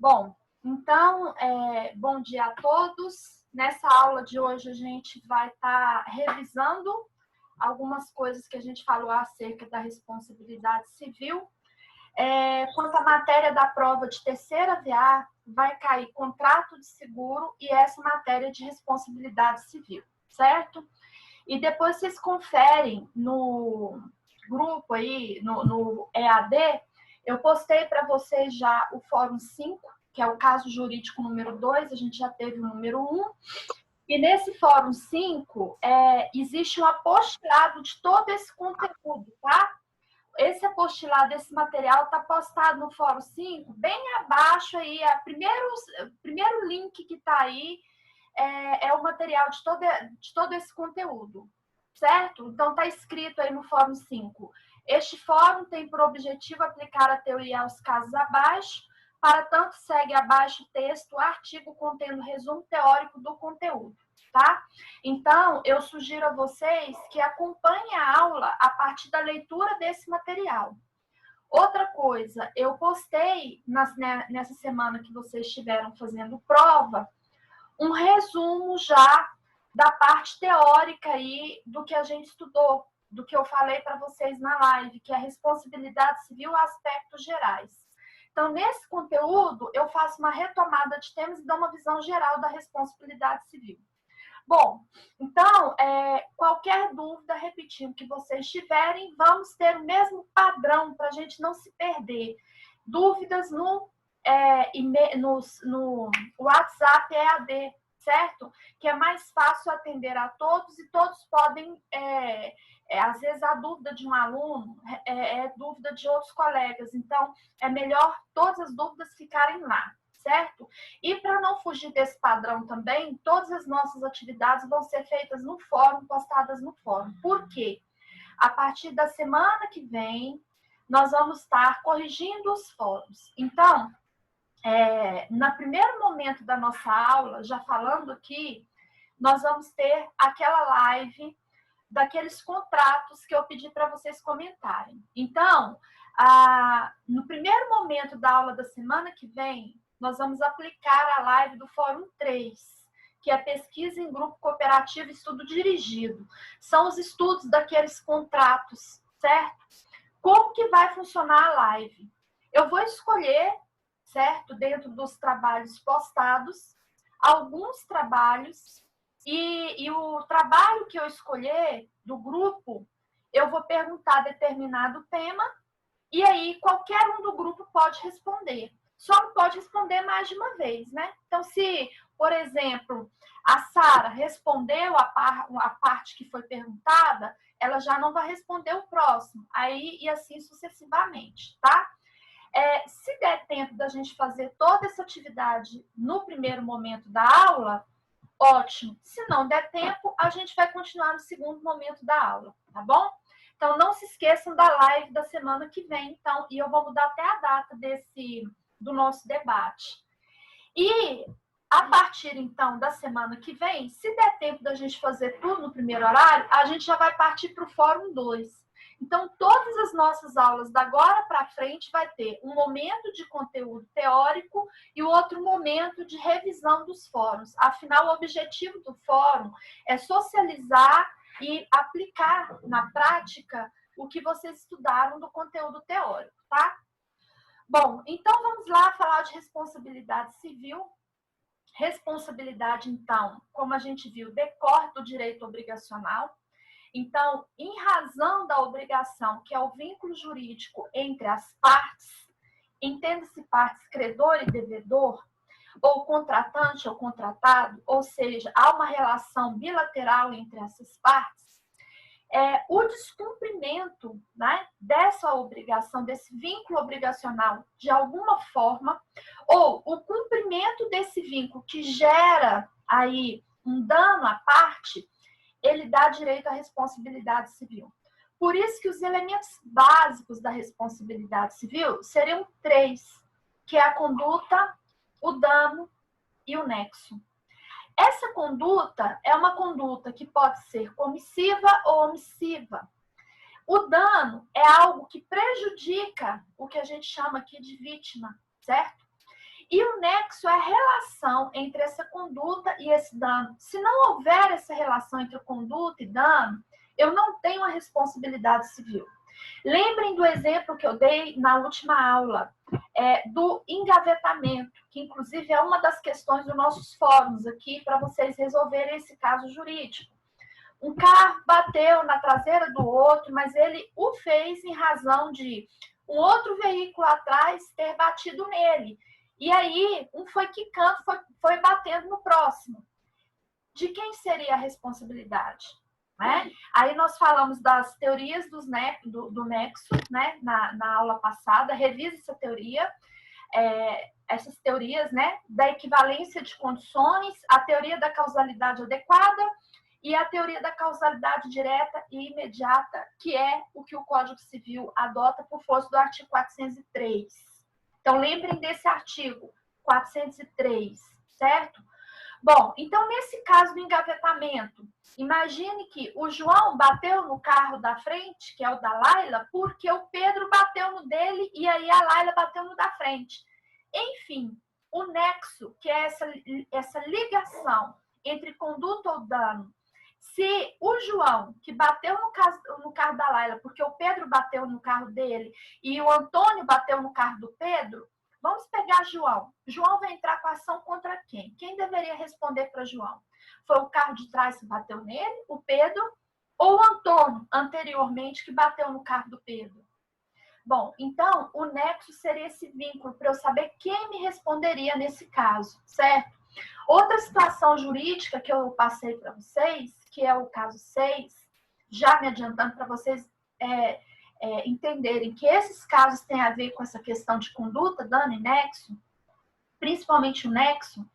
Bom, então, bom dia a todos. Nessa aula de hoje a gente vai estar revisando algumas coisas que a gente falou acerca da responsabilidade civil. Quanto à matéria da prova de terceira VA, vai cair contrato de seguro e essa matéria de responsabilidade civil, certo? E depois vocês conferem no grupo aí, no EAD, eu postei para vocês já o Fórum 5, que é o caso jurídico número 2, a gente já teve o número 1. E nesse Fórum 5, existe um apostilado de todo esse conteúdo, tá? Esse apostilado, esse material está postado no Fórum 5, bem abaixo aí, o primeiro link que está aí é o material de todo esse conteúdo, certo? Então, está escrito aí no Fórum 5. Este fórum tem por objetivo aplicar a teoria aos casos abaixo, para tanto segue abaixo o texto, o artigo contendo resumo teórico do conteúdo, tá? Então, eu sugiro a vocês que acompanhem a aula a partir da leitura desse material. Outra coisa, eu postei nessa semana que vocês estiveram fazendo prova, um resumo já da parte teórica aí do que a gente estudou, do que eu falei para vocês na live, que é a responsabilidade civil a aspectos gerais. Então, nesse conteúdo, eu faço uma retomada de temas e dou uma visão geral da responsabilidade civil. Bom, então, qualquer dúvida, repetindo, que vocês tiverem, vamos ter o mesmo padrão para a gente não se perder. Dúvidas no WhatsApp EAD, certo? Que é mais fácil atender a todos e todos podem, às vezes a dúvida de um aluno é dúvida de outros colegas, então é melhor todas as dúvidas ficarem lá, certo? E para não fugir desse padrão também, todas as nossas atividades vão ser feitas no fórum, postadas no fórum. Por quê? A partir da semana que vem, nós vamos estar corrigindo os fóruns. Então, no primeiro momento da nossa aula, já falando aqui, nós vamos ter aquela live daqueles contratos que eu pedi para vocês comentarem. Então, no primeiro momento da aula da semana que vem, nós vamos aplicar a live do Fórum 3, que é pesquisa em grupo cooperativo e estudo dirigido. São os estudos daqueles contratos, certo? Como que vai funcionar a live? Eu vou escolher, certo, dentro dos trabalhos postados, alguns trabalhos, e o trabalho que eu escolher do grupo, eu vou perguntar determinado tema, e aí qualquer um do grupo pode responder. Só não pode responder mais de uma vez, né? Então, se, por exemplo, a Sara respondeu a parte que foi perguntada, ela já não vai responder o próximo. Aí, e assim sucessivamente, tá? Se der tempo da gente fazer toda essa atividade no primeiro momento da aula, ótimo. Se não der tempo, a gente vai continuar no segundo momento da aula, tá bom? Então, não se esqueçam da live da semana que vem, então, e eu vou mudar até a data do nosso debate. E, a partir, então, da semana que vem, se der tempo da gente fazer tudo no primeiro horário, a gente já vai partir para o Fórum 2. Então, todas as nossas aulas da agora para frente vai ter um momento de conteúdo teórico e o outro momento de revisão dos fóruns. Afinal, o objetivo do fórum é socializar e aplicar na prática o que vocês estudaram do conteúdo teórico, tá? Bom, então vamos lá falar de responsabilidade civil. Responsabilidade, então, como a gente viu, decorre do direito obrigacional. Então, em razão da obrigação, que é o vínculo jurídico entre as partes, entenda-se partes credor e devedor, ou contratante ou contratado, ou seja, há uma relação bilateral entre essas partes, o descumprimento, né, dessa obrigação, desse vínculo obrigacional, de alguma forma, ou o cumprimento desse vínculo que gera aí um dano à parte, ele dá direito à responsabilidade civil. Por isso que os elementos básicos da responsabilidade civil seriam 3, que é a conduta, o dano e o nexo. Essa conduta é uma conduta que pode ser comissiva ou omissiva. O dano é algo que prejudica o que a gente chama aqui de vítima, certo? E o nexo é a relação entre essa conduta e esse dano. Se não houver essa relação entre conduta e dano, eu não tenho a responsabilidade civil. Lembrem do exemplo que eu dei na última aula, do engavetamento, que inclusive é uma das questões dos nossos fóruns aqui, para vocês resolverem esse caso jurídico. Um carro bateu na traseira do outro, mas ele o fez em razão de um outro veículo atrás ter batido nele. E aí, um foi quicando, foi batendo no próximo. De quem seria a responsabilidade? Né? Aí nós falamos das teorias do nexo, né? na aula passada. Revisa essa teoria, essas teorias, né? Da equivalência de condições, a teoria da causalidade adequada e a teoria da causalidade direta e imediata, que é o que o Código Civil adota por força do artigo 403. Então, lembrem desse artigo 403, certo? Bom, então, nesse caso do engavetamento, imagine que o João bateu no carro da frente, que é o da Laila, porque o Pedro bateu no dele e aí a Laila bateu no da frente. Enfim, o nexo, que é essa ligação entre conduta ou dano, se o João, que bateu no carro da Laila, porque o Pedro bateu no carro dele, e o Antônio bateu no carro do Pedro, vamos pegar João. João vai entrar com a ação contra quem? Quem deveria responder para João? Foi o carro de trás que bateu nele, o Pedro, ou o Antônio, anteriormente, que bateu no carro do Pedro? Bom, então, o nexo seria esse vínculo para eu saber quem me responderia nesse caso, certo? Outra situação jurídica que eu passei para vocês, que é o caso 6, já me adiantando para vocês entenderem que esses casos têm a ver com essa questão de conduta, dano e nexo, principalmente o nexo,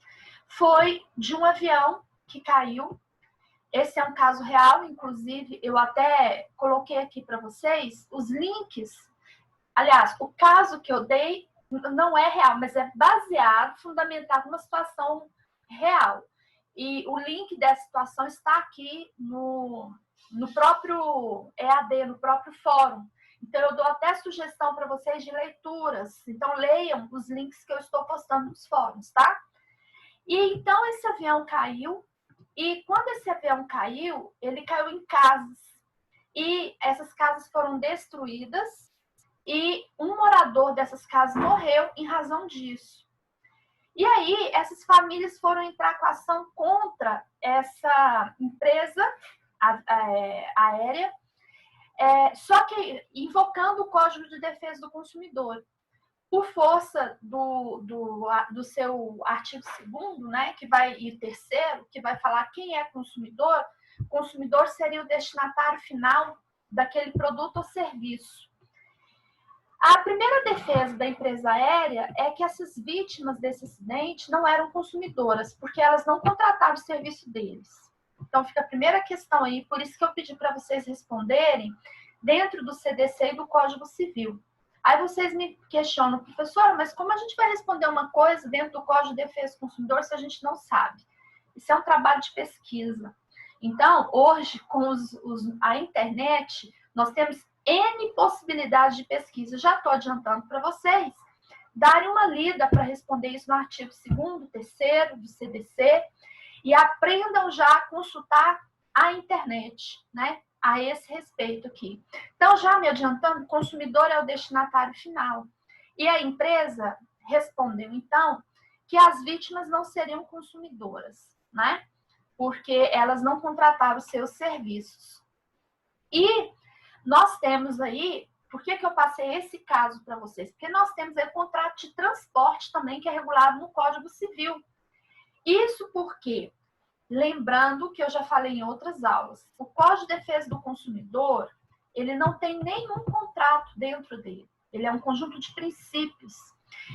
foi de um avião que caiu. Esse é um caso real, inclusive, eu até coloquei aqui para vocês os links. Aliás, o caso que eu dei não é real, mas é baseado, fundamentado numa situação real. E o link dessa situação está aqui no próprio EAD, no próprio fórum. Então, eu dou até sugestão para vocês de leituras. Então, leiam os links que eu estou postando nos fóruns, tá? E então, esse avião caiu. E quando esse avião caiu, ele caiu em casas. E essas casas foram destruídas. E um morador dessas casas morreu em razão disso. E aí, essas famílias foram entrar com ação contra essa empresa aérea, só que invocando o Código de Defesa do Consumidor. Por força do seu artigo 2º, né, que vai, e 3º, que vai falar quem é consumidor, o consumidor seria o destinatário final daquele produto ou serviço. A primeira defesa da empresa aérea é que essas vítimas desse acidente não eram consumidoras, porque elas não contrataram o serviço deles. Então, fica a primeira questão aí, por isso que eu pedi para vocês responderem dentro do CDC e do Código Civil. Aí vocês me questionam, professora, mas como a gente vai responder uma coisa dentro do Código de Defesa do Consumidor se a gente não sabe? Isso é um trabalho de pesquisa. Então, hoje, com a internet, nós temos N possibilidades de pesquisa. Já estou adiantando para vocês darem uma lida para responder isso no artigo 2º, 3º do CDC e aprendam já a consultar a internet, né? A esse respeito aqui. Então, já me adiantando, o consumidor é o destinatário final. E a empresa respondeu, então, que as vítimas não seriam consumidoras, né? Porque elas não contrataram os seus serviços. E nós temos aí, por que eu passei esse caso para vocês? Porque nós temos aí o contrato de transporte também, que é regulado no Código Civil. Isso porque, lembrando que eu já falei em outras aulas, o Código de Defesa do Consumidor, ele não tem nenhum contrato dentro dele. Ele é um conjunto de princípios.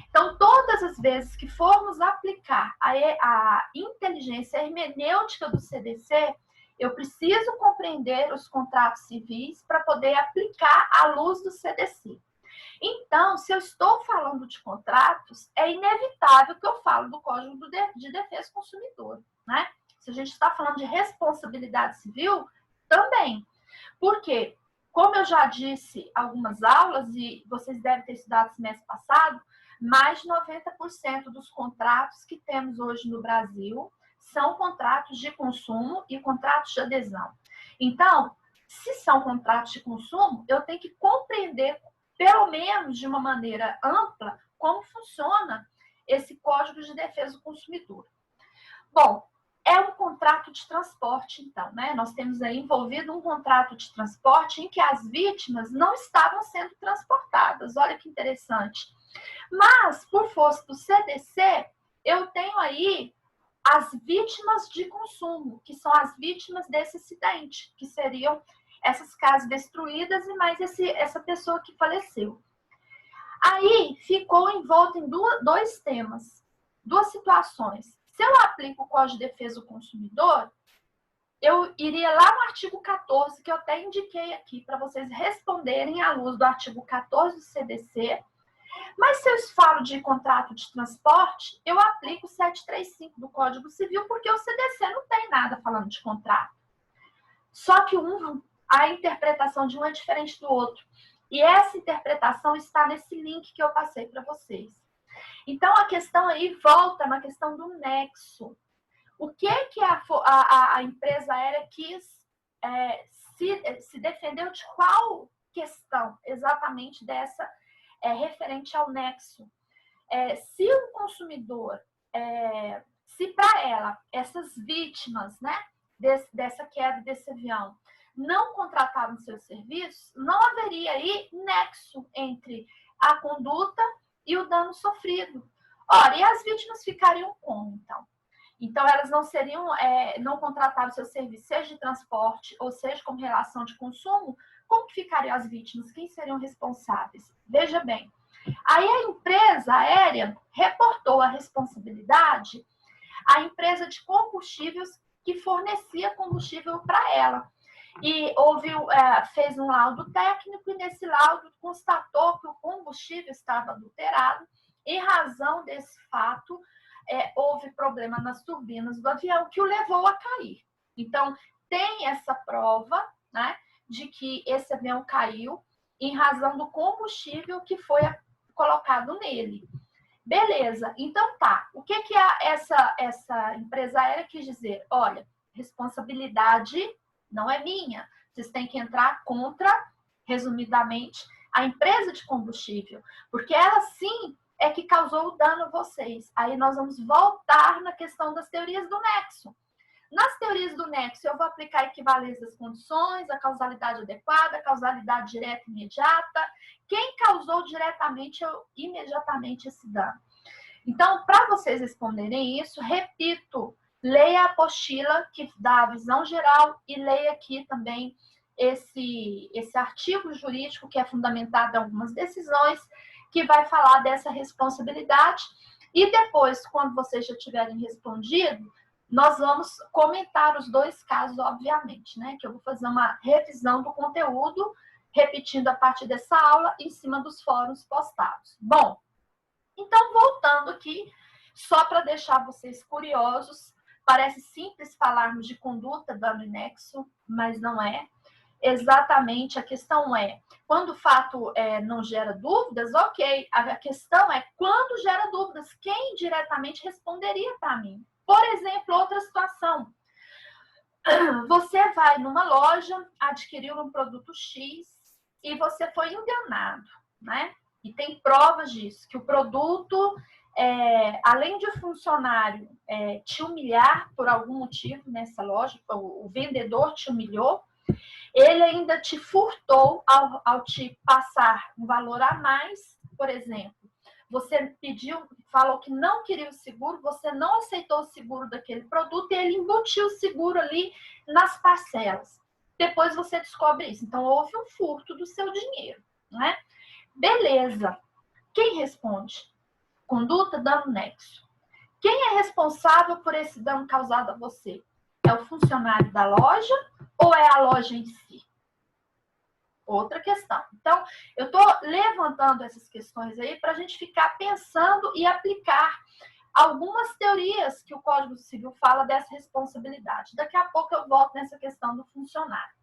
Então, todas as vezes que formos aplicar a inteligência hermenêutica do CDC, eu preciso compreender os contratos civis para poder aplicar à luz do CDC. Então, se eu estou falando de contratos, é inevitável que eu falo do Código de Defesa do Consumidor, né? Se a gente está falando de responsabilidade civil, também. Por quê? Como eu já disse algumas aulas, e vocês devem ter estudado semestre passado, Mais de 90% dos contratos que temos hoje no Brasil são contratos de consumo e contratos de adesão. Então, se são contratos de consumo, eu tenho que compreender, pelo menos de uma maneira ampla, como funciona esse Código de Defesa do Consumidor. Bom, é um contrato de transporte, então, né? Nós temos aí envolvido um contrato de transporte em que as vítimas não estavam sendo transportadas. Olha que interessante. Mas, por força do CDC, eu tenho aí as vítimas de consumo, que são as vítimas desse acidente, que seriam essas casas destruídas e mais essa pessoa que faleceu. Aí ficou envolto em dois temas, duas situações. Se eu aplico o Código de Defesa do Consumidor, eu iria lá no artigo 14, que eu até indiquei aqui, para vocês responderem à luz do artigo 14 do CDC. Mas se eu falo de contrato de transporte, eu aplico o 735 do Código Civil, porque o CDC não tem nada falando de contrato. Só que a interpretação de um é diferente do outro. E essa interpretação está nesse link que eu passei para vocês. Então, a questão aí volta na questão do nexo. O que a empresa aérea quis se defendeu de qual questão exatamente dessa referente ao nexo? Se o consumidor, se para ela, essas vítimas, né, dessa queda desse avião, não contratavam seus serviços, não haveria aí nexo entre a conduta e o dano sofrido. Ora, e as vítimas ficariam como, então? Então, elas não seriam, não contratavam seu serviço, seja de transporte ou seja como relação de consumo, como que ficariam as vítimas? Quem seriam responsáveis? Veja bem, aí a empresa aérea reportou a responsabilidade à empresa de combustíveis que fornecia combustível para ela. E fez um laudo técnico e nesse laudo constatou que o combustível estava adulterado. Em razão desse fato, houve problema nas turbinas do avião que o levou a cair. Então, tem essa prova, né, de que esse avião caiu em razão do combustível que foi colocado nele. Beleza, então tá. O que essa empresa aérea quis dizer? Olha, responsabilidade não é minha. Vocês têm que entrar contra, resumidamente, a empresa de combustível, porque ela sim é que causou o dano a vocês. Aí nós vamos voltar na questão das teorias do nexo. Nas teorias do nexo, eu vou aplicar a equivalência das condições, a causalidade adequada, a causalidade direta e imediata. Quem causou diretamente ou imediatamente esse dano? Então, para vocês responderem isso, repito, leia a apostila que dá a visão geral e leia aqui também esse artigo jurídico que é fundamentado em algumas decisões, que vai falar dessa responsabilidade. E depois, quando vocês já tiverem respondido, nós vamos comentar os dois casos, obviamente, né? Que eu vou fazer uma revisão do conteúdo, repetindo a partir dessa aula, em cima dos fóruns postados. Bom, então, voltando aqui, só para deixar vocês curiosos, parece simples falarmos de conduta, dano e nexo, mas não é. Exatamente, a questão é, quando o fato não gera dúvidas, ok. A questão é, quando gera dúvidas, quem diretamente responderia para mim? Por exemplo, outra situação. Você vai numa loja, adquiriu um produto X e você foi enganado, né? E tem provas disso, que o produto, além de o funcionário te humilhar por algum motivo nessa loja, o vendedor te humilhou, ele ainda te furtou ao te passar um valor a mais, por exemplo. Você falou que não queria o seguro, você não aceitou o seguro daquele produto e ele embutiu o seguro ali nas parcelas. Depois você descobre isso. Então, houve um furto do seu dinheiro, né? Beleza. Quem responde? Conduta, dano, nexo. Quem é responsável por esse dano causado a você? É o funcionário da loja ou é a loja em si? Outra questão. Então, eu estou levantando essas questões aí para a gente ficar pensando e aplicar algumas teorias que o Código Civil fala dessa responsabilidade. Daqui a pouco eu volto nessa questão do funcionário.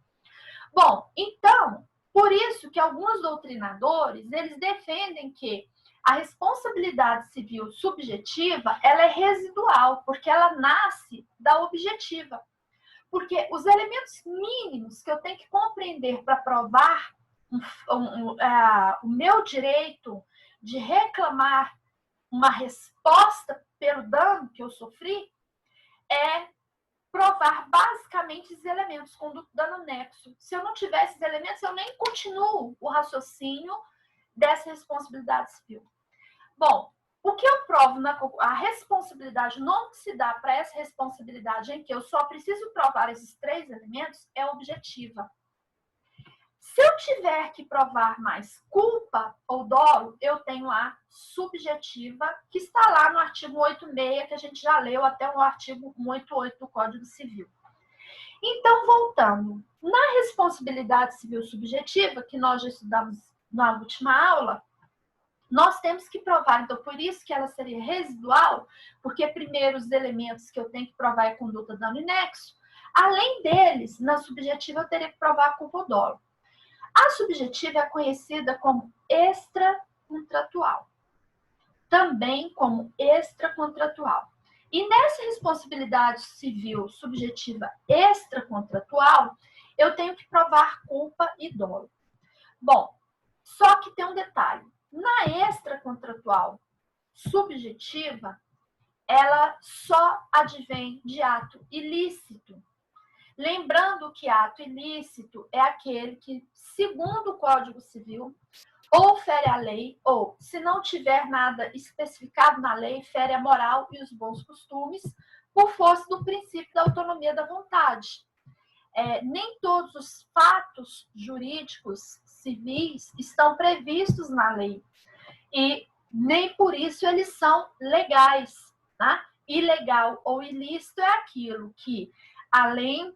Bom, então, por isso que alguns doutrinadores, eles defendem que a responsabilidade civil subjetiva, ela é residual, porque ela nasce da objetiva. Porque os elementos mínimos que eu tenho que compreender para provar o meu direito de reclamar uma resposta pelo dano que eu sofri é provar basicamente esses elementos, conduto, dano, nexo. Se eu não tiver esses elementos, eu nem continuo o raciocínio dessa responsabilidade civil. Bom, o que eu provo a responsabilidade, o nome que se dá para essa responsabilidade em que eu só preciso provar esses 3 elementos é objetiva. Se eu tiver que provar mais culpa ou dolo, eu tenho a subjetiva, que está lá no artigo 186, que a gente já leu até o artigo 188 do Código Civil. Então, voltando, na responsabilidade civil subjetiva, que nós já estudamos na última aula, nós temos que provar, então por isso que ela seria residual, porque primeiro os elementos que eu tenho que provar é conduta, dano e nexo. Além deles, na subjetiva eu teria que provar a culpa ou dolo. A subjetiva é conhecida como extracontratual, também como extracontratual. E nessa responsabilidade civil subjetiva extracontratual, eu tenho que provar culpa e dolo. Bom, só que tem um detalhe. Na extracontratual subjetiva, ela só advém de ato ilícito. Lembrando que ato ilícito é aquele que, segundo o Código Civil, ou fere a lei, ou, se não tiver nada especificado na lei, fere a moral e os bons costumes, por força do princípio da autonomia da vontade. Nem todos os fatos jurídicos civis estão previstos na lei. E nem por isso eles são legais. Tá? Ilegal ou ilícito é aquilo que, além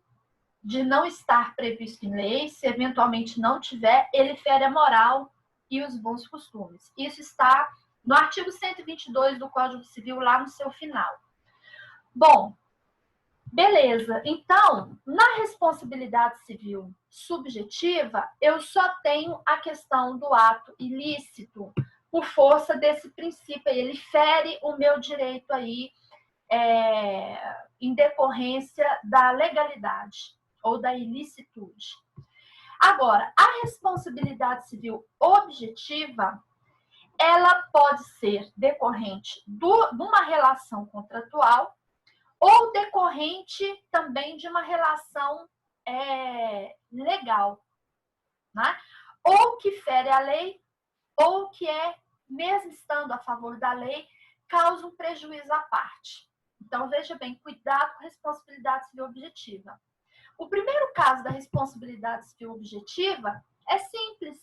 de não estar previsto em lei, se eventualmente não tiver, ele fere a moral e os bons costumes. Isso está no artigo 122 do Código Civil, lá no seu final. Bom, beleza. Então, na responsabilidade civil subjetiva, eu só tenho a questão do ato ilícito, por força desse princípio. Ele fere o meu direito aí, em decorrência da legalidade ou da ilicitude. Agora, a responsabilidade civil objetiva, ela pode ser decorrente de uma relação contratual ou decorrente também de uma relação legal, né? Ou que fere a lei, ou que mesmo estando a favor da lei, causa um prejuízo à parte. Então, veja bem, cuidado com a responsabilidade civil objetiva. O primeiro caso da responsabilidade civil objetiva é simples.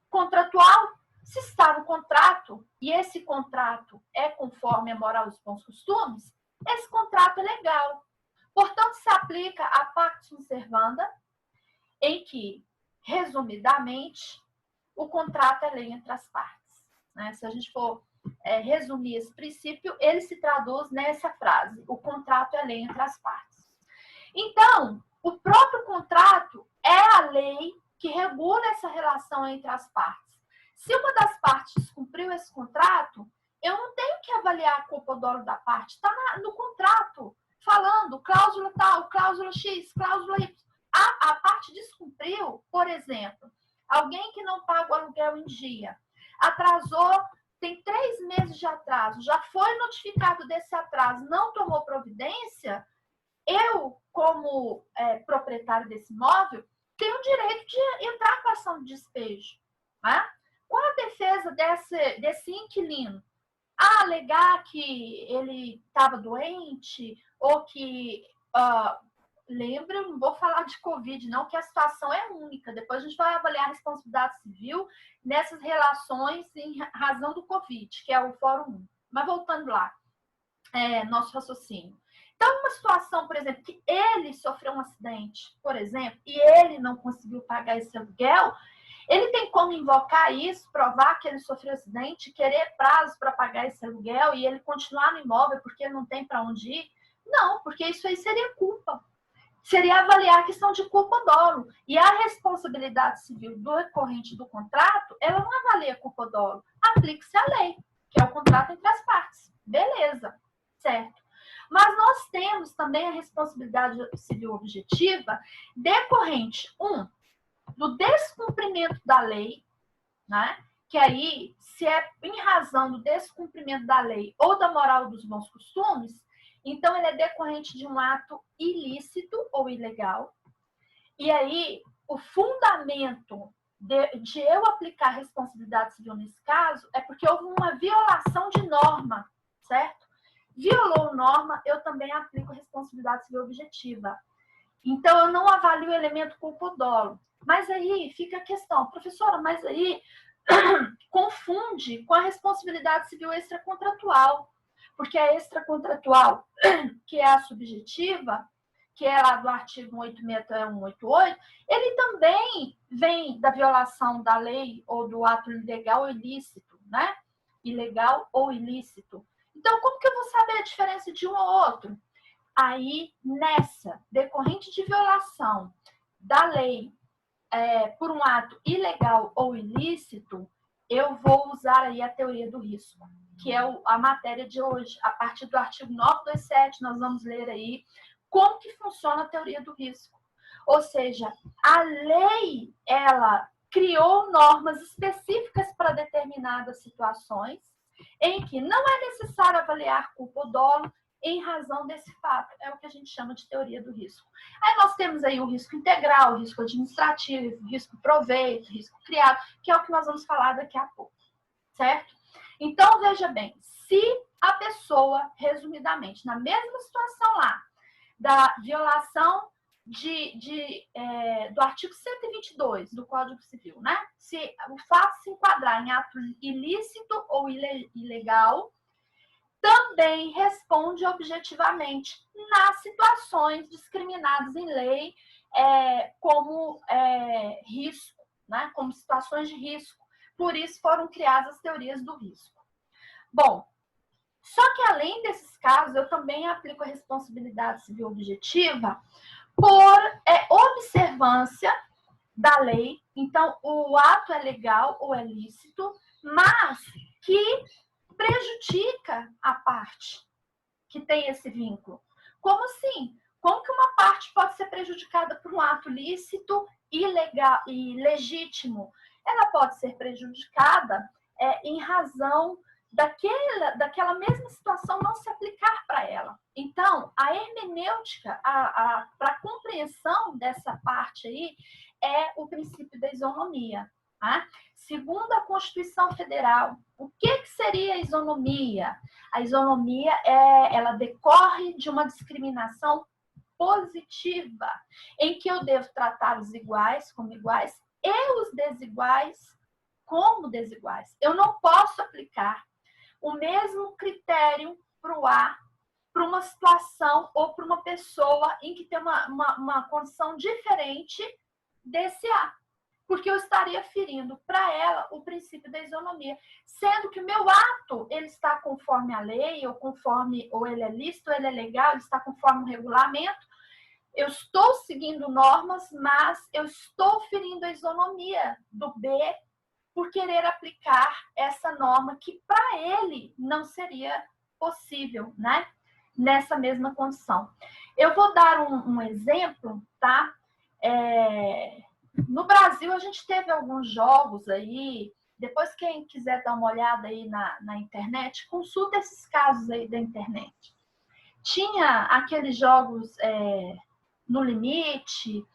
Contratual, se está no contrato, e esse contrato é conforme a moral e os bons costumes, esse contrato é legal. Portanto, se aplica a pactum servanda, em que, resumidamente, o contrato é lei entre as partes. Né? Se a gente for resumir esse princípio, ele se traduz nessa frase: o contrato é lei entre as partes. Então, o próprio contrato é a lei que regula essa relação entre as partes. Se uma das partes descumpriu esse contrato, eu não tenho que avaliar a culpa ou dolo da parte. Está no contrato, falando cláusula tal, cláusula X, cláusula Y. A parte descumpriu, por exemplo, alguém que não paga o aluguel em dia, atrasou, tem 3 meses de atraso, já foi notificado desse atraso, não tomou providência, eu, como proprietário desse imóvel, tenho o direito de entrar com a ação de despejo. Né? Qual a defesa desse inquilino? Alegar que ele estava doente ou que... lembra, não vou falar de Covid, não, que a situação é única. Depois a gente vai avaliar a responsabilidade civil nessas relações em razão do Covid, que é o Fórum 1. Mas voltando lá, nosso raciocínio. Então, uma situação, por exemplo, que ele sofreu um acidente, por exemplo, e ele não conseguiu pagar esse aluguel, ele tem como invocar isso, provar que ele sofreu um acidente, querer prazo para pagar esse aluguel e ele continuar no imóvel porque ele não tem para onde ir? Não, porque isso aí seria culpa. seria avaliar a questão de culpa ou dolo. E a responsabilidade civil do recorrente do contrato, ela não avalia culpa ou dolo. Aplique-se a lei, que é o contrato entre as partes. Beleza, certo. Mas nós temos também a responsabilidade civil objetiva decorrente, do descumprimento da lei, né? Que aí, se é em razão do descumprimento da lei ou da moral dos bons costumes, então ele é decorrente de um ato ilícito ou ilegal. E aí, o fundamento de eu aplicar responsabilidade civil nesse caso é porque houve uma violação de norma, certo? Violou norma, eu também aplico responsabilidade civil objetiva. Então, eu não avalio o elemento culpa ou dolo. Mas aí fica a questão, professora, mas aí confunde com a responsabilidade civil extracontratual. Porque a extracontratual, que é a subjetiva, que é lá do artigo 186 até 188, ele também vem da violação da lei ou do ato ilegal ou ilícito, né? Ilegal ou ilícito. Então, como que eu vou saber a diferença de um ou outro? Aí, nessa decorrente de violação da lei por um ato ilegal ou ilícito, eu vou usar aí a teoria do risco, que é a matéria de hoje. A partir do artigo 927, nós vamos ler aí como que funciona a teoria do risco. Ou seja, a lei, ela criou normas específicas para determinadas situações em que não é necessário avaliar culpa ou dolo em razão desse fato. É o que a gente chama de teoria do risco. Aí nós temos aí o risco integral, o risco administrativo, o risco proveito, o risco criado, que é o que nós vamos falar daqui a pouco, certo? Então, veja bem, se a pessoa, resumidamente, na mesma situação lá, da violação do artigo 122 do Código Civil, né? Se o fato se enquadrar em ato ilícito ou ilegal, também responde objetivamente nas situações discriminadas em lei como risco, né? Como situações de risco. Por isso foram criadas as teorias do risco. Bom, só que além desses casos, eu também aplico a responsabilidade civil objetiva por observância da lei. Então, o ato é legal ou é lícito, mas que prejudica a parte que tem esse vínculo. Como assim? Como que uma parte pode ser prejudicada por um ato lícito, ilegal e legítimo? Ela pode ser prejudicada em razão daquela mesma situação não se aplicar para ela. Então, a hermenêutica, para a compreensão dessa parte aí, é o princípio da isonomia. Tá? Segundo a Constituição Federal, o que seria a isonomia? A isonomia ela decorre de uma discriminação positiva, em que eu devo tratar os iguais como iguais e os desiguais como desiguais. Eu não posso aplicar o mesmo critério para o A, para uma situação ou para uma pessoa em que tem uma condição diferente desse A. Porque eu estaria ferindo para ela o princípio da isonomia, sendo que o meu ato ele está conforme a lei, ou ele é lícito, ou ele é legal, ele está conforme o regulamento. Eu estou seguindo normas, mas eu estou ferindo a isonomia do B por querer aplicar essa norma que para ele não seria possível, né? Nessa mesma condição. Eu vou dar um exemplo, tá? No Brasil, a gente teve alguns jogos aí. Depois, quem quiser dar uma olhada aí na internet, consulta esses casos aí da internet. Tinha aqueles jogos No Limite,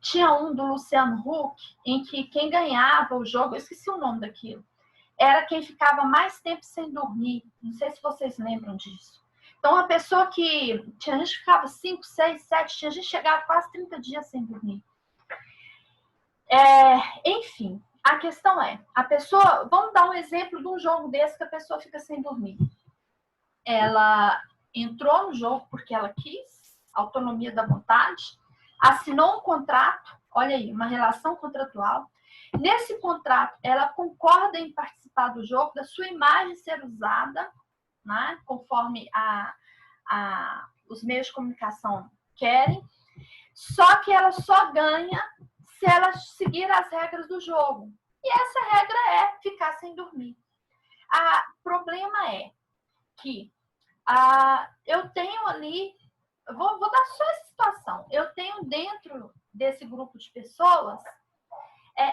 tinha um do Luciano Huck, em que quem ganhava o jogo, eu esqueci o nome daquilo, era quem ficava mais tempo sem dormir. Não sei se vocês lembram disso. Então, a pessoa que... Tinha gente que ficava 5, 6, 7, tinha gente que chegava quase 30 dias sem dormir. Enfim, a questão a pessoa... Vamos dar um exemplo de um jogo desse que a pessoa fica sem dormir. Ela entrou no jogo porque ela quis, autonomia da vontade, assinou um contrato, olha aí, uma relação contratual. Nesse contrato, ela concorda em participar do jogo, da sua imagem ser usada, né, conforme os meios de comunicação querem. Só que ela só ganha se ela seguir as regras do jogo. E essa regra é ficar sem dormir. O problema é que eu tenho ali, vou dar só essa situação, eu tenho dentro desse grupo de pessoas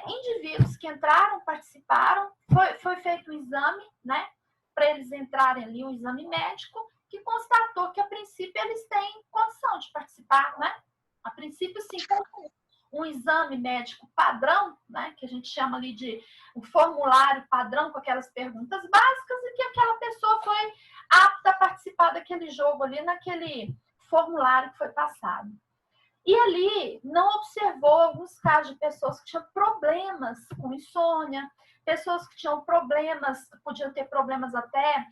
indivíduos que entraram, participaram, foi feito um exame, né, para eles entrarem ali, um exame médico, que constatou que, a princípio, eles têm condição de participar, né? A princípio, sim, um exame médico padrão, né, que a gente chama ali de um formulário padrão com aquelas perguntas básicas, e que aquela pessoa foi apta a participar daquele jogo ali, naquele formulário que foi passado. E ali não observou alguns casos de pessoas que tinham problemas com insônia, pessoas que tinham problemas, podiam ter problemas até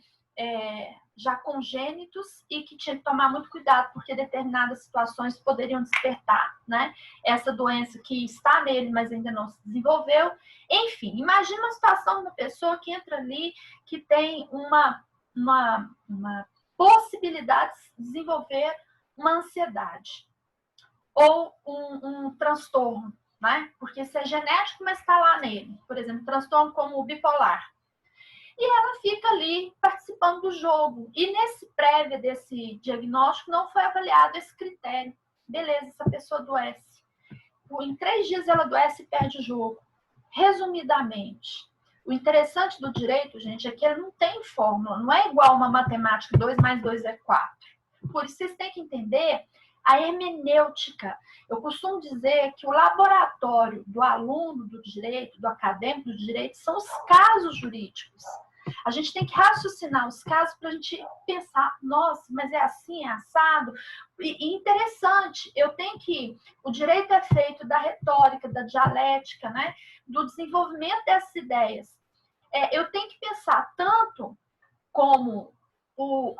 já congênitos, e que tinham que tomar muito cuidado, porque determinadas situações poderiam despertar, né, essa doença que está nele, mas ainda não se desenvolveu. Enfim, imagina uma situação de uma pessoa que entra ali, que tem uma possibilidade de desenvolver uma ansiedade ou um transtorno, né? Porque isso é genético, mas está lá nele. Por exemplo, transtorno como o bipolar. E ela fica ali participando do jogo. E nesse prévio desse diagnóstico não foi avaliado esse critério. Beleza, essa pessoa adoece. Em 3 dias ela adoece e perde o jogo. Resumidamente, o interessante do direito, gente, é que ele não tem fórmula. Não é igual uma matemática, 2 mais 2 é 4. Por isso, vocês têm que entender a hermenêutica. Eu costumo dizer que o laboratório do aluno do direito, do acadêmico do direito, são os casos jurídicos. A gente tem que raciocinar os casos para a gente pensar, nossa, mas é assim, é assado. E interessante, o direito é feito da retórica, da dialética, né? Do desenvolvimento dessas ideias. Eu tenho que pensar tanto como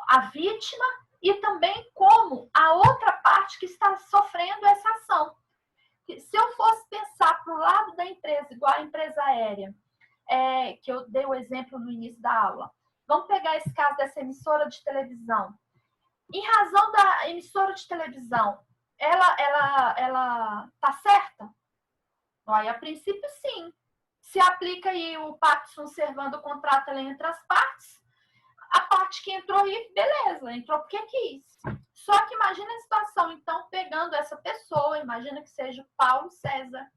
a vítima e também como a outra parte que está sofrendo essa ação. Se eu fosse pensar para o lado da empresa, igual a empresa aérea, que eu dei o exemplo no início da aula, vamos pegar esse caso dessa emissora de televisão. Em razão da emissora de televisão, ela está certa? A princípio, sim. Se aplica aí o pacto conservando o contrato entre as partes, a parte que entrou aí, beleza, entrou porque quis. Só que imagina a situação, então, pegando essa pessoa, imagina que seja o Paulo César.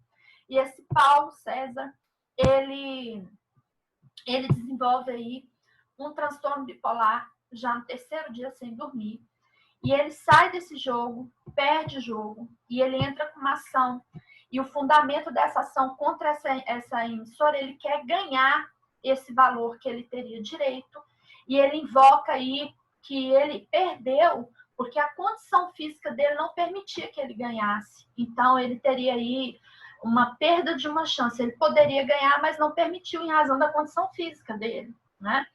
E esse Paulo César, ele desenvolve aí um transtorno bipolar, já no 3º dia sem dormir. E ele sai desse jogo, perde o jogo, e ele entra com uma ação. E o fundamento dessa ação contra essa emissora, ele quer ganhar esse valor que ele teria direito, e ele invoca aí que ele perdeu porque a condição física dele não permitia que ele ganhasse. Então, ele teria aí uma perda de uma chance. Ele poderia ganhar, mas não permitiu em razão da condição física dele, né?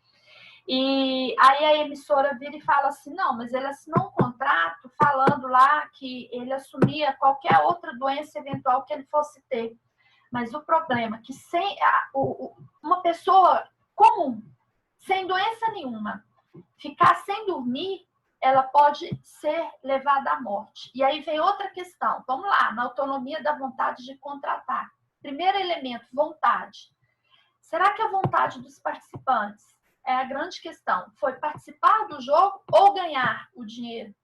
E aí a emissora vira e fala assim, não, mas ele assinou um contrato falando lá que ele assumia qualquer outra doença eventual que ele fosse ter. Mas o problema é que uma pessoa comum, sem doença nenhuma, ficar sem dormir, ela pode ser levada à morte. E aí vem outra questão. Vamos lá, na autonomia da vontade de contratar. Primeiro elemento, vontade. Será que a vontade dos participantes é a grande questão? Foi participar do jogo ou ganhar o dinheiro?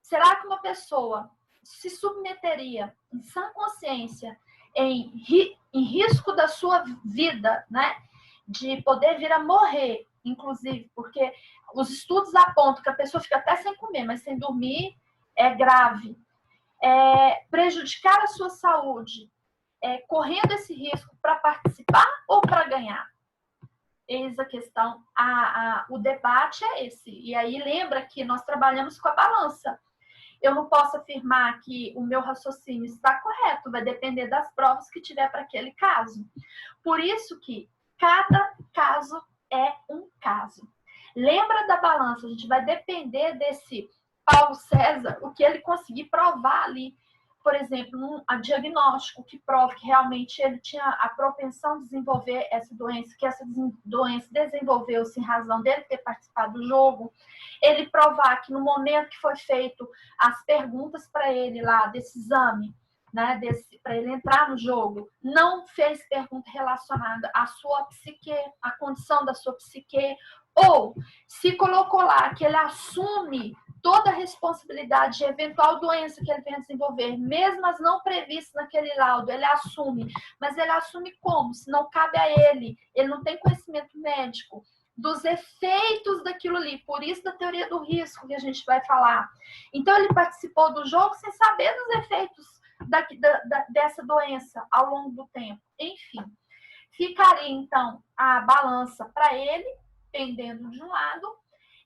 Será que uma pessoa se submeteria em sã consciência, em risco da sua vida, né? De poder vir a morrer, inclusive, porque os estudos apontam que a pessoa fica até sem comer, mas sem dormir é grave. Prejudicar a sua saúde, correndo esse risco para participar ou para ganhar? Eis a questão. O debate é esse. E aí lembra que nós trabalhamos com a balança. Eu não posso afirmar que o meu raciocínio está correto, vai depender das provas que tiver para aquele caso. Por isso que cada caso é um caso. Lembra da balança, a gente vai depender desse Paulo César, o que ele conseguir provar ali. por exemplo, um diagnóstico que prove que realmente ele tinha a propensão de desenvolver essa doença, que essa doença desenvolveu-se em razão dele ter participado do jogo. Ele provar que no momento que foi feito as perguntas para ele lá desse exame, né, para ele entrar no jogo, não fez pergunta relacionada à sua psique, à condição da sua psique, ou se colocou lá que ele assume toda a responsabilidade de eventual doença que ele venha desenvolver, mesmo as não previstas naquele laudo, ele assume. Mas ele assume como? Se não cabe a ele não tem conhecimento médico dos efeitos daquilo ali, por isso da teoria do risco que a gente vai falar. Então ele participou do jogo sem saber dos efeitos dessa doença ao longo do tempo. Enfim, ficaria então a balança para ele, pendendo de um lado,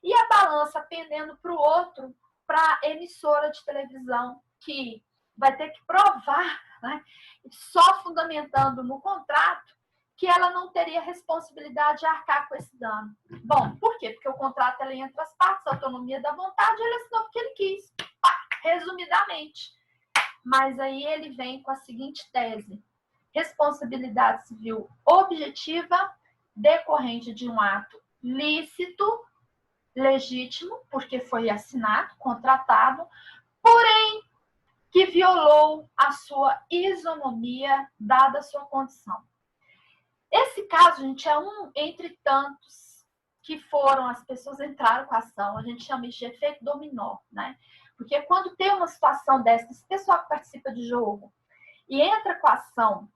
e a balança pendendo para o outro, para a emissora de televisão, que vai ter que provar, né, só fundamentando no contrato, que ela não teria responsabilidade de arcar com esse dano. Bom, por quê? Porque o contrato é entre as partes, a autonomia da vontade, ele assinou porque ele quis. Resumidamente. Mas aí ele vem com a seguinte tese: responsabilidade civil objetiva decorrente de um ato lícito, legítimo, porque foi assinado, contratado, porém que violou a sua isonomia, dada a sua condição. Esse caso, gente, é um entre tantos que foram, as pessoas entraram com a ação, a gente chama isso de efeito dominó, né? Porque quando tem uma situação dessa, esse pessoal que participa de jogo e entra com a ação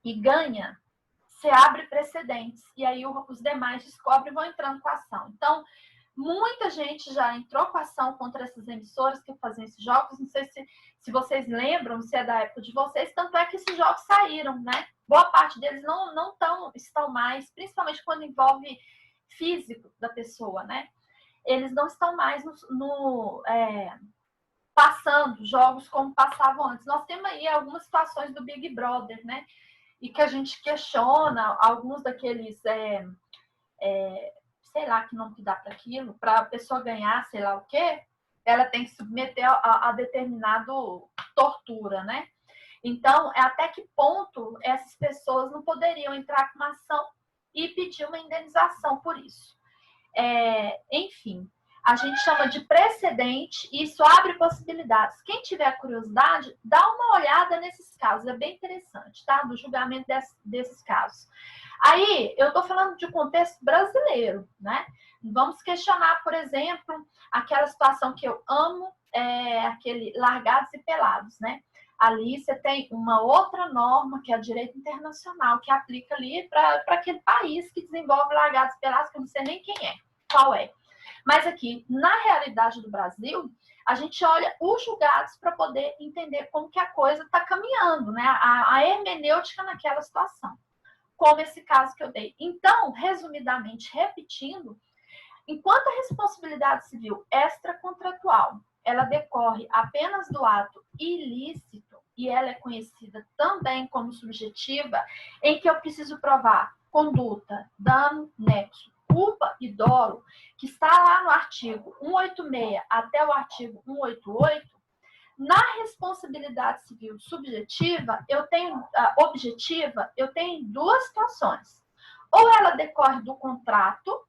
e ganha, você abre precedentes. E aí os demais descobrem e vão entrando com a ação. Então, muita gente já entrou com a ação contra essas emissoras que faziam esses jogos. Não sei se vocês lembram, se é da época de vocês. Tanto é que esses jogos saíram, né? Boa parte deles não estão mais, principalmente quando envolve físico da pessoa, né? Eles não estão mais passando jogos como passavam antes. Nós temos aí algumas situações do Big Brother, né? E que a gente questiona alguns daqueles, sei lá que nome que dá para aquilo, para a pessoa ganhar, sei lá o quê, ela tem que submeter a determinado tortura, né? Então, até que ponto essas pessoas não poderiam entrar com uma ação e pedir uma indenização por isso? Enfim, a gente chama de precedente e isso abre possibilidades. Quem tiver curiosidade, dá uma olhada nesses casos, é bem interessante, tá? Do julgamento desses casos. Aí, eu estou falando de contexto brasileiro, né? Vamos questionar, por exemplo, aquela situação que eu amo, aquele largados e pelados, né? Ali você tem uma outra norma, que é o direito internacional, que aplica ali para aquele país que desenvolve largados e pelados, que eu não sei nem quem é, qual é. Mas aqui, na realidade do Brasil, a gente olha os julgados para poder entender como que a coisa está caminhando, né? A hermenêutica naquela situação, como esse caso que eu dei. Então, resumidamente, repetindo, enquanto a responsabilidade civil extracontratual, ela decorre apenas do ato ilícito, e ela é conhecida também como subjetiva, em que eu preciso provar conduta, dano, nexo, culpa e dolo, que está lá no artigo 186 até o artigo 188, na responsabilidade civil subjetiva, objetiva, eu tenho duas situações. Ou ela decorre do contrato,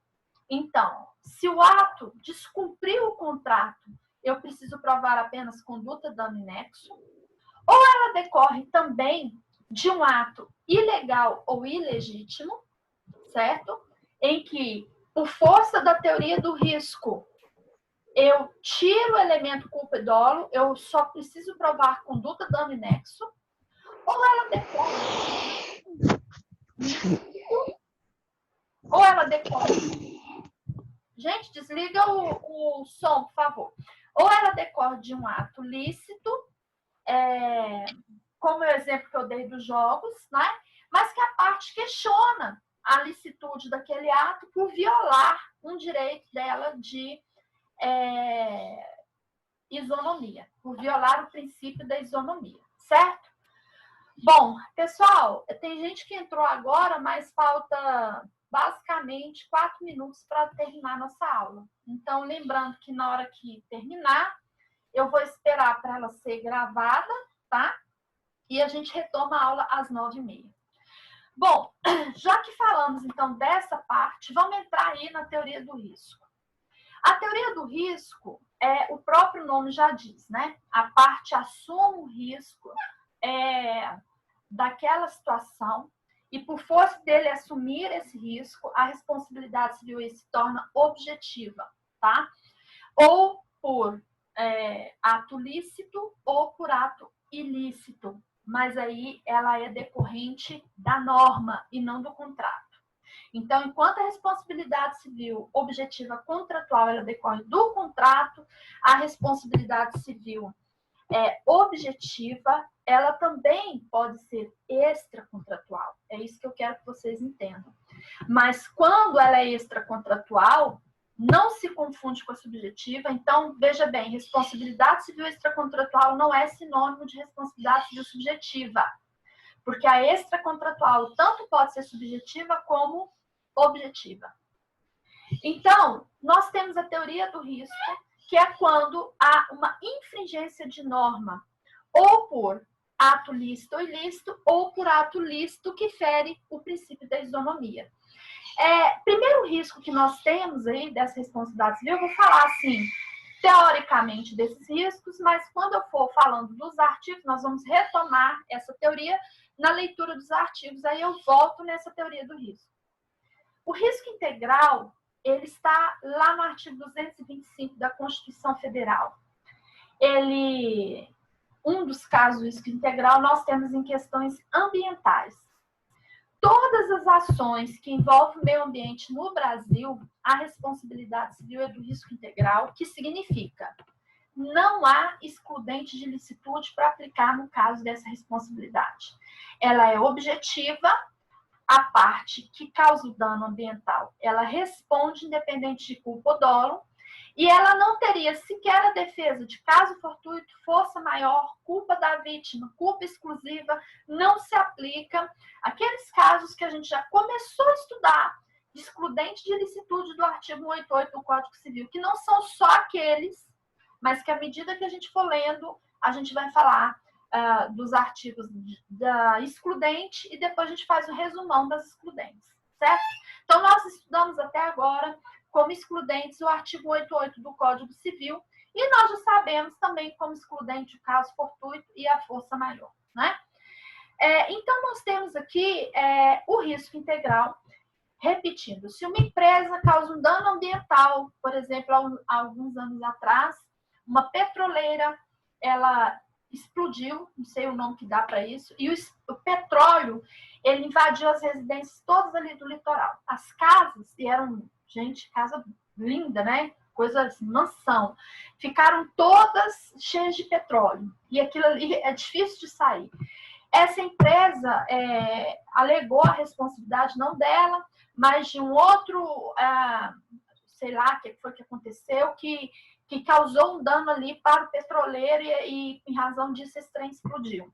então, se o ato descumpriu o contrato, eu preciso provar apenas conduta, dano e nexo. Ou ela decorre também de um ato ilegal ou ilegítimo, certo? Em que, por força da teoria do risco, eu tiro o elemento culpa e dolo, eu só preciso provar conduta, dano e nexo. Ou ela decorre... Gente, desliga o som, por favor. Ou ela decorre de um ato lícito, como o exemplo que eu dei dos jogos, né? Mas que a parte questiona a licitude daquele ato por violar um direito dela de isonomia, por violar o princípio da isonomia, certo? Bom, pessoal, tem gente que entrou agora, mas falta basicamente 4 minutos para terminar nossa aula. Então, lembrando que na hora que terminar, eu vou esperar para ela ser gravada, tá? E a gente retoma a aula às 9h30. Bom, já que falamos então dessa parte, vamos entrar aí na teoria do risco. A teoria do risco, o próprio nome já diz, né? A parte assume o risco daquela situação e por força dele assumir esse risco, a responsabilidade civil se torna objetiva, tá? Ou por ato lícito ou por ato ilícito, mas aí ela é decorrente da norma e não do contrato. Então, enquanto a responsabilidade civil objetiva contratual ela decorre do contrato, a responsabilidade civil objetiva, ela também pode ser extracontratual. É isso que eu quero que vocês entendam. Mas quando ela é extracontratual, não se confunde com a subjetiva. Então, veja bem, responsabilidade civil extracontratual não é sinônimo de responsabilidade civil subjetiva. Porque a extracontratual tanto pode ser subjetiva como objetiva. Então, nós temos a teoria do risco, que é quando há uma infringência de norma, ou por ato lícito ou ilícito, ou por ato lícito que fere o princípio da isonomia. Primeiro risco que nós temos aí dessa responsabilidade civil, eu vou falar assim, teoricamente desses riscos, mas quando eu for falando dos artigos, nós vamos retomar essa teoria na leitura dos artigos, aí eu volto nessa teoria do risco. O risco integral, ele está lá no artigo 225 da Constituição Federal. Um dos casos do risco integral nós temos em questões ambientais. Todas as ações que envolvem o meio ambiente no Brasil, a responsabilidade civil é do risco integral, que significa não há excludente de licitude para aplicar no caso dessa responsabilidade. Ela é objetiva, a parte que causa o dano ambiental, ela responde independente de culpa ou dolo, e ela não teria sequer a defesa de caso fortuito, força maior, culpa da vítima, culpa exclusiva, não se aplica. Aqueles casos que a gente já começou a estudar, de excludente de licitude do artigo 188 do Código Civil, que não são só aqueles, mas que à medida que a gente for lendo, a gente vai falar dos artigos da excludente e depois a gente faz o resumão das excludentes, certo? Então, nós estudamos até agora como excludentes o artigo 188 do Código Civil e nós já sabemos também como excludente o caso fortuito e a força maior, né? Então, nós temos aqui o risco integral. Repetindo, se uma empresa causa um dano ambiental, por exemplo, há alguns anos atrás, uma petroleira, ela explodiu, não sei o nome que dá para isso, e o petróleo, ele invadiu as residências todas ali do litoral. As casas, e eram, gente, casa linda, né? Coisas, mansão, ficaram todas cheias de petróleo. E aquilo ali é difícil de sair. Essa empresa alegou a responsabilidade não dela, mas de um outro, sei lá o que foi que aconteceu, que causou um dano ali para o petroleiro e em razão disso esse trem explodiu.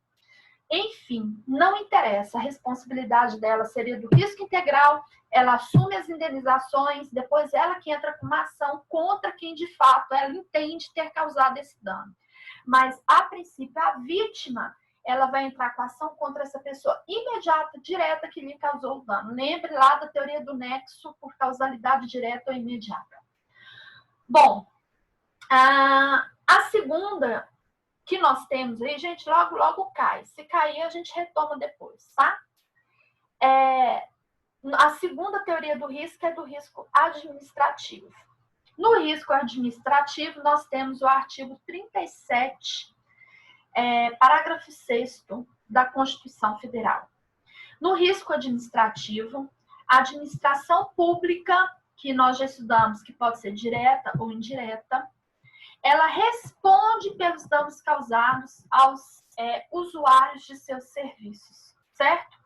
Enfim, não interessa, a responsabilidade dela seria do risco integral, ela assume as indenizações, depois ela que entra com uma ação contra quem de fato ela entende ter causado esse dano. Mas, a princípio, a vítima, ela vai entrar com ação contra essa pessoa imediata, direta, que lhe causou o dano. Lembre lá da teoria do nexo por causalidade direta ou imediata. Bom, a segunda que nós temos aí, gente, logo cai. Se cair, a gente retoma depois, tá? A segunda teoria do risco é do risco administrativo. No risco administrativo, nós temos o artigo 37, parágrafo 6º da Constituição Federal. No risco administrativo, a administração pública, que nós já estudamos, que pode ser direta ou indireta, ela responde pelos danos causados aos usuários de seus serviços, certo?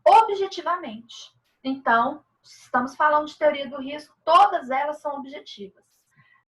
Objetivamente. Então, estamos falando de teoria do risco, todas elas são objetivas.